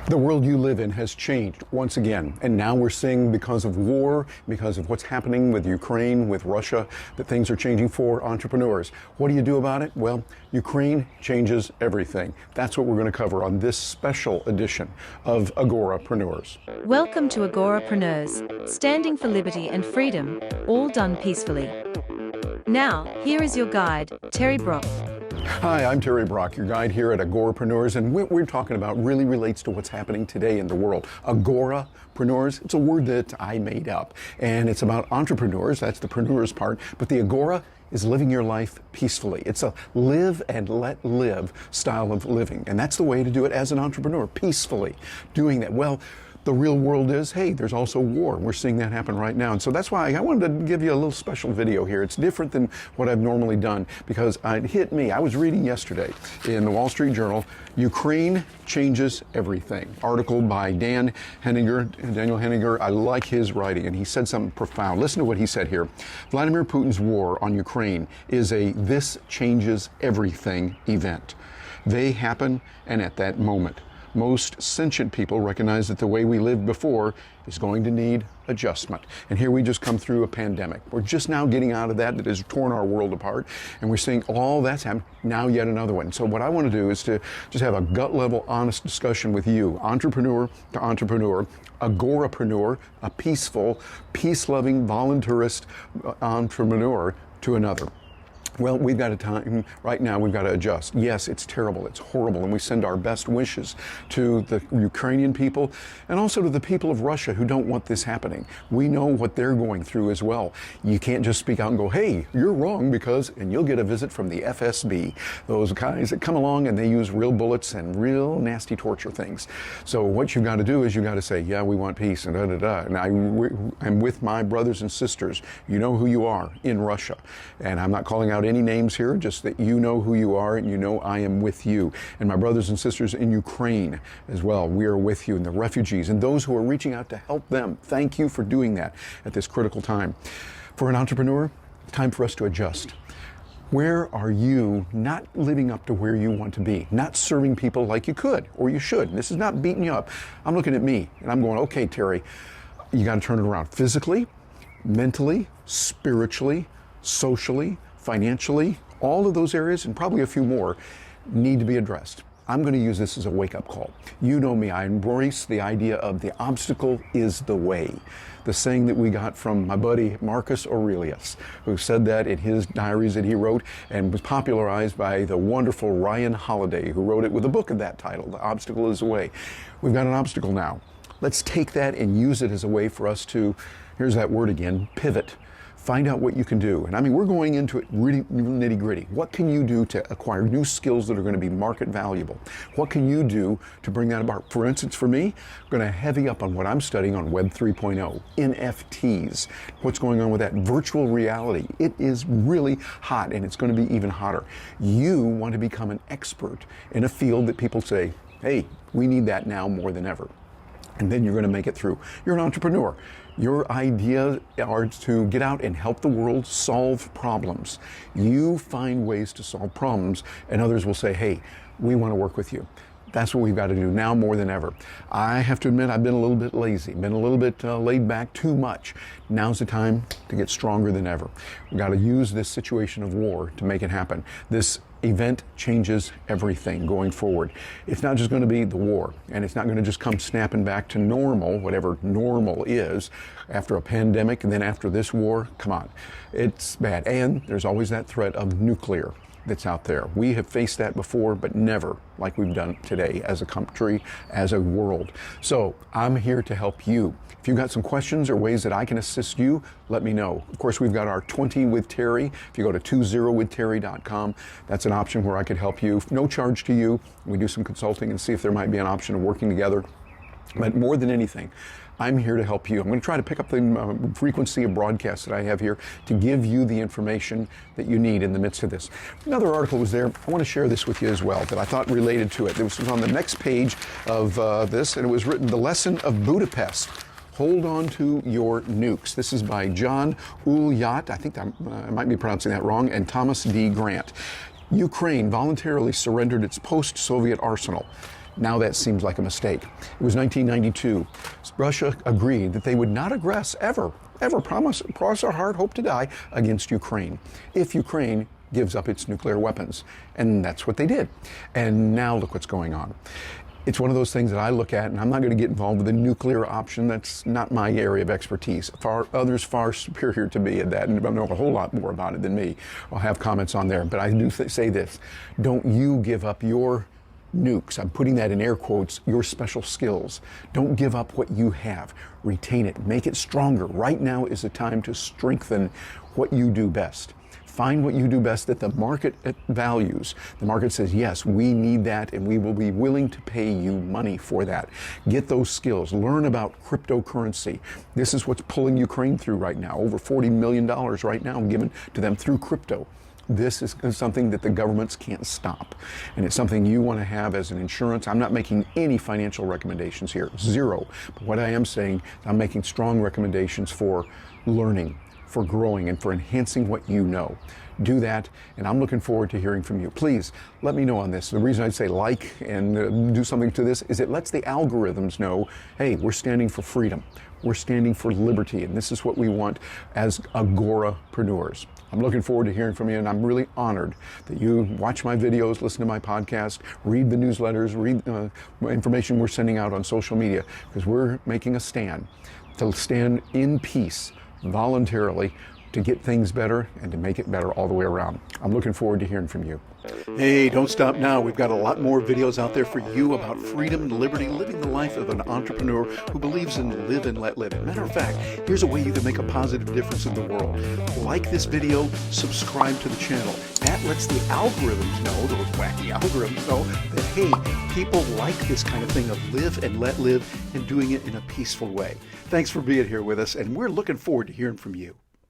The world you live in has changed once again, and now we're seeing, because of war, because of what's happening with Ukraine, with Russia, that things are changing for entrepreneurs. What do you do about it? Well, Ukraine changes everything. That's what we're going to cover on this special edition of Agorapreneurs. Welcome to Agorapreneurs, standing for liberty and freedom, all done peacefully. Now, here is your guide, Terry Brock. Hi, I'm Terry Brock, your guide here at Agorapreneurs, and what we're talking about really relates to what's happening today in the world. Agorapreneurs, it's a word that I made up, and it's about entrepreneurs, that's the preneurs part, but the Agora is living your life peacefully. It's a live and let live style of living, and that's the way to do it as an entrepreneur, peacefully doing that. Well, the real world is, hey, there's also war. We're seeing that happen right now. And so that's why I wanted to give you a little special video here. It's different than what I've normally done because it hit me. I was reading yesterday in the Wall Street Journal, Ukraine changes everything. Article by Daniel Henninger. I like his writing, and he said something profound. Listen to what he said here. Vladimir Putin's war on Ukraine is a this changes everything event. They happen, and at that moment, most sentient people recognize that the way we lived before is going to need adjustment. And here we just come through a pandemic. We're just now getting out of that has torn our world apart. And we're seeing all that's happened, now yet another one. So what I want to do is to just have a gut level, honest discussion with you, entrepreneur to entrepreneur, agorapreneur, a peaceful, peace-loving, voluntarist entrepreneur to another. Well, we've got a time, right now we've got to adjust. Yes, it's terrible, it's horrible, and we send our best wishes to the Ukrainian people and also to the people of Russia who don't want this happening. We know what they're going through as well. You can't just speak out and go, hey, you're wrong because, and you'll get a visit from the FSB, those guys that come along and they use real bullets and real nasty torture things. So what you've got to do is you've got to say, yeah, we want peace, and da-da-da. And I'm with my brothers and sisters. You know who you are in Russia. And I'm not calling out any names here, just that you know who you are and you know I am with you. And my brothers and sisters in Ukraine as well, we are with you, and the refugees and those who are reaching out to help them. Thank you for doing that at this critical time. For an entrepreneur, time for us to adjust. Where are you not living up to where you want to be? Not serving people like you could or you should. This is not beating you up. I'm looking at me and I'm going, okay, Terry, you got to turn it around physically, mentally, spiritually, socially, financially. All of those areas, and probably a few more, need to be addressed. I'm going to use this as a wake-up call. You know me, I embrace the idea of the obstacle is the way. The saying that we got from my buddy Marcus Aurelius, who said that in his diaries that he wrote and was popularized by the wonderful Ryan Holiday, who wrote it with a book of that title, The Obstacle is the Way. We've got an obstacle now. Let's take that and use it as a way for us to, here's that word again, pivot. Find out what you can do. And I mean, we're going into it really nitty gritty. What can you do to acquire new skills that are going to be market valuable? What can you do to bring that about? For instance, for me, I'm going to heavy up on what I'm studying on Web 3.0, NFTs. What's going on with that? Virtual reality. It is really hot, and it's going to be even hotter. You want to become an expert in a field that people say, hey, we need that now more than ever. And then you're going to make it through. You're an entrepreneur. Your ideas are to get out and help the world solve problems. You find ways to solve problems, and others will say, hey, we want to work with you. That's what we've got to do now more than ever. I have to admit, I've been a little bit lazy, been a little bit laid back too much. Now's the time to get stronger than ever. We've got to use this situation of war to make it happen. This event changes everything going forward. It's not just going to be the war, and it's not going to just come snapping back to normal, whatever normal is, after a pandemic and then after this war. Come on, it's bad. And there's always that threat of nuclear that's out there. We have faced that before, but never like we've done today as a country, as a world. So I'm here to help you. If you've got some questions or ways that I can assist you, let me know. Of course, we've got our 20 with Terry. If you go to 20withterry.com, that's an option where I could help you. No charge to you. We do some consulting and see if there might be an option of working together. But more than anything, I'm here to help you. I'm going to try to pick up the frequency of broadcasts that I have here to give you the information that you need in the midst of this. Another article was there. I want to share this with you as well that I thought related to it. This was on the next page of this, and it was written, The Lesson of Budapest. Hold on to your nukes. This is by John Ulyat, I think I might be pronouncing that wrong, and Thomas D. Grant. Ukraine voluntarily surrendered its post-Soviet arsenal. Now that seems like a mistake. It was 1992. Russia agreed that they would not aggress ever promise, cross our heart, hope to die, against Ukraine if Ukraine gives up its nuclear weapons. And that's what they did. And now look what's going on. It's one of those things that I look at, and I'm not going to get involved with the nuclear option. That's not my area of expertise. Others far superior to me at that, and know a whole lot more about it than me. I'll have comments on there. But I do say this: don't you give up your nukes. I'm putting that in air quotes, your special skills. Don't give up what you have. Retain it. Make it stronger. Right now is the time to strengthen what you do best. Find what you do best that the market values. The market says, yes, we need that, and we will be willing to pay you money for that. Get those skills. Learn about cryptocurrency. This is what's pulling Ukraine through right now. Over $40 million right now given to them through crypto. This is something that the governments can't stop. And it's something you want to have as an insurance. I'm not making any financial recommendations here, zero. But what I am saying, I'm making strong recommendations for learning, for growing, and for enhancing what you know. Do that, and I'm looking forward to hearing from you. Please let me know on this. The reason I say like and do something to this is it lets the algorithms know, hey, we're standing for freedom. We're standing for liberty, and this is what we want as Agorapreneurs. I'm looking forward to hearing from you, and I'm really honored that you watch my videos, listen to my podcast, read the newsletters, read information we're sending out on social media, because we're making a stand to stand in peace voluntarily to get things better and to make it better all the way around. I'm looking forward to hearing from you. Hey, don't stop now. We've got a lot more videos out there for you about freedom and liberty, living the life of an entrepreneur who believes in live and let live. As a matter of fact, here's a way you can make a positive difference in the world. Like this video, subscribe to the channel. That lets the algorithms know, those wacky algorithms know, that hey, people like this kind of thing of live and let live and doing it in a peaceful way. Thanks for being here with us, and we're looking forward to hearing from you.